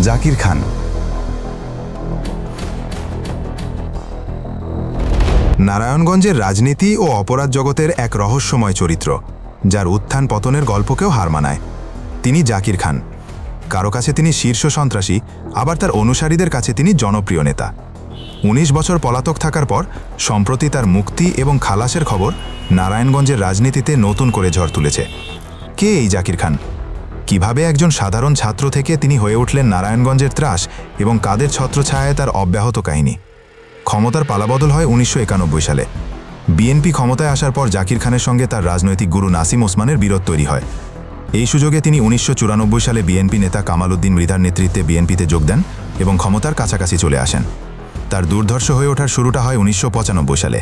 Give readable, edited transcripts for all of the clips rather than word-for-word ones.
জাকির খান। নারায়ণগঞ্জের রাজনীতি ও অপরাধ জগতের এক রহস্যময় চরিত্র, যার উত্থান পতনের গল্পকেও হার মানায়। তিনি জাকির খান। কারো কাছে তিনি শীর্ষ সন্ত্রাসী, আবার তার অনুসারীদের কাছে তিনি জনপ্রিয় নেতা। ১৯ বছর পলাতক থাকার পর সম্প্রতি তার মুক্তি এবং খালাসের খবর নারায়ণগঞ্জের রাজনীতিতে নতুন করে ঝড় তুলেছে। কে এই জাকির খান? কিভাবে একজন সাধারণ ছাত্র থেকে তিনি হয়ে উঠলেন নারায়ণগঞ্জের ত্রাস, এবং কাদের ছত্রছায়ায় তার অব্যাহত কাহিনী? ক্ষমতার পালাবদল হয় ১৯৯১ সালে। বিএনপি ক্ষমতায় আসার পর জাকির খানের সঙ্গে তার রাজনৈতিক গুরু নাসিম ওসমানের বিরোধ তৈরি হয়। এই সুযোগে তিনি ১৯৯৪ সালে বিএনপি নেতা কামাল উদ্দিন মৃধার নেতৃত্বে বিএনপিতে যোগ দেন এবং ক্ষমতার কাছাকাছি চলে আসেন। তার দুর্ধর্ষ হয়ে ওঠার শুরুটা হয় ১৯৯৫ সালে।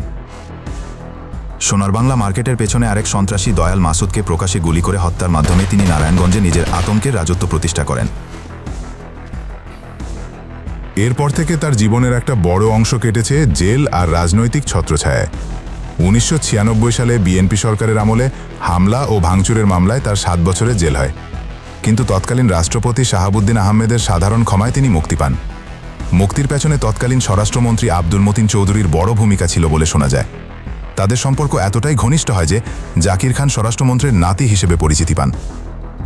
সোনার বাংলা মার্কেটের পেছনে আরেক সন্ত্রাসী দয়াল মাসুদকে প্রকাশ্যে গুলি করে হত্যার মাধ্যমে তিনি নারায়ণগঞ্জে নিজের আতঙ্কের রাজত্ব প্রতিষ্ঠা করেন। এরপর থেকে তার জীবনের একটা বড় অংশ কেটেছে জেল আর রাজনৈতিক ছত্রছায়ায়। ১৯৯৬ সালে বিএনপি সরকারের আমলে হামলা ও ভাঙচুরের মামলায় তার ৭ বছরের জেল হয়, কিন্তু তৎকালীন রাষ্ট্রপতি শাহাবুদ্দিন আহমেদের সাধারণ ক্ষমায় তিনি মুক্তি পান। মুক্তির পেছনে তৎকালীন স্বরাষ্ট্রমন্ত্রী আব্দুল মতিন চৌধুরীর বড় ভূমিকা ছিল বলে শোনা যায়। তাদের সম্পর্ক এতটাই ঘনিষ্ঠ হয় যে জাকির খান স্বরাষ্ট্রমন্ত্রীর নাতি হিসেবে পরিচিতি পান।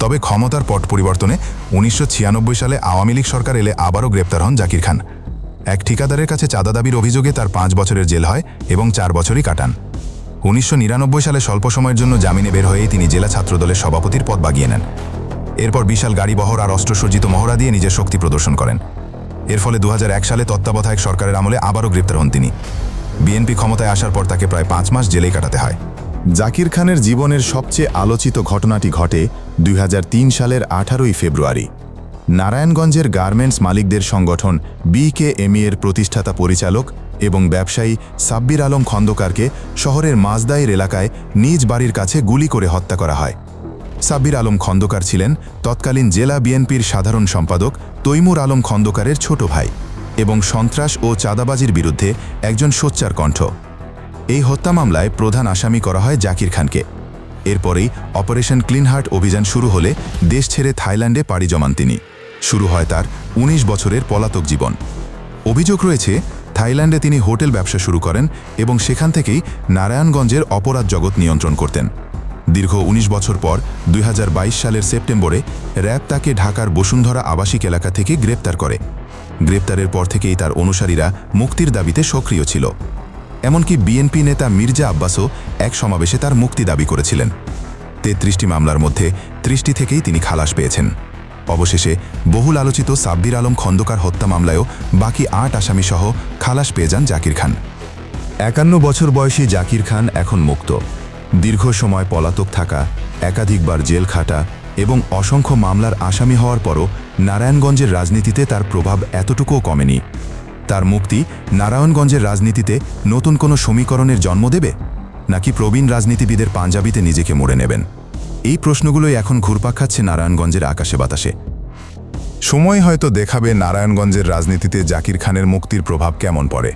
তবে ক্ষমতার পট পরিবর্তনে ১৯৯৬ সালে আওয়ামী লীগ সরকার এলে আবারও গ্রেপ্তার হন জাকির খান। এক ঠিকাদারের কাছে চাঁদা দাবির অভিযোগে তার ৫ বছরের জেল হয় এবং ৪ বছরই কাটান। ১৯৯৯ সালে স্বল্প সময়ের জন্য জামিনে বের হয়েই তিনি জেলা ছাত্রদলের সভাপতির পদ বাগিয়ে নেন। এরপর বিশাল গাড়িবহর আর অস্ত্রসজ্জিত মহড়া দিয়ে নিজের শক্তি প্রদর্শন করেন। এর ফলে ২০০১ সালে তত্ত্বাবধায়ক সরকারের আমলে আবারও গ্রেপ্তার হন তিনি। বিএনপি ক্ষমতায় আসার পর তাকে প্রায় ৫ মাস জেলেই কাটাতে হয়। জাকির খানের জীবনের সবচেয়ে আলোচিত ঘটনাটি ঘটে ২০০৩ সালের ১৮ই ফেব্রুয়ারি। নারায়ণগঞ্জের গার্মেন্টস মালিকদের সংগঠন বিকেএমই এর প্রতিষ্ঠাতা পরিচালক এবং ব্যবসায়ী সাব্বির আলম খন্দকারকে শহরের মাজদাইর এলাকায় নিজ বাড়ির কাছে গুলি করে হত্যা করা হয়। সাব্বির আলম খন্দকার ছিলেন তৎকালীন জেলা বিএনপির সাধারণ সম্পাদক তৈমুর আলম খন্দকারের ছোট ভাই এবং সন্ত্রাস ও চাঁদাবাজির বিরুদ্ধে একজন সোচ্চার কণ্ঠ। এই হত্যা মামলায় প্রধান আসামি করা হয় জাকির খানকে। এরপরেই অপারেশন ক্লিন হার্ট অভিযান শুরু হলে দেশ ছেড়ে থাইল্যান্ডে পাড়ি জমান তিনি। শুরু হয় তার ১৯ বছরের পলাতক জীবন। অভিযোগ রয়েছে থাইল্যান্ডে তিনি হোটেল ব্যবসা শুরু করেন এবং সেখান থেকেই নারায়ণগঞ্জের অপরাধ জগৎ নিয়ন্ত্রণ করতেন। দীর্ঘ ১৯ বছর পর ২০২২ সালের সেপ্টেম্বরে র্যাব তাকে ঢাকার বসুন্ধরা আবাসিক এলাকা থেকে গ্রেপ্তার করে। গ্রেপ্তারের পর থেকেই তার অনুসারীরা মুক্তির দাবিতে সক্রিয় ছিল। এমনকি বিএনপি নেতা মির্জা আব্বাসও এক সমাবেশে তার মুক্তি দাবি করেছিলেন। ৩৩টি মামলার মধ্যে ৩০টি থেকেই তিনি খালাস পেয়েছেন। অবশেষে বহুল আলোচিত সাব্বির আলম খন্দকার হত্যা মামলায়ও বাকি ৮ আসামিসহ খালাস পেয়ে যান জাকির খান। ৫১ বছর বয়সী জাকির খান এখন মুক্ত। দীর্ঘ সময় পলাতক থাকা, একাধিকবার জেল খাটা এবং অসংখ্য মামলার আসামি হওয়ার পরও নারায়ণগঞ্জের রাজনীতিতে তার প্রভাব এতটুকুও কমেনি। তার মুক্তি নারায়ণগঞ্জের রাজনীতিতে নতুন কোনো সমীকরণের জন্ম দেবে, নাকি প্রবীণ রাজনীতিবিদের পাঞ্জাবিতে নিজেকে মোড়ে নেবেন? এই প্রশ্নগুলোই এখন ঘুরপাক খাচ্ছে নারায়ণগঞ্জের আকাশে বাতাসে। সময় হয়তো দেখাবে নারায়ণগঞ্জের রাজনীতিতে জাকির খানের মুক্তির প্রভাব কেমন পড়ে।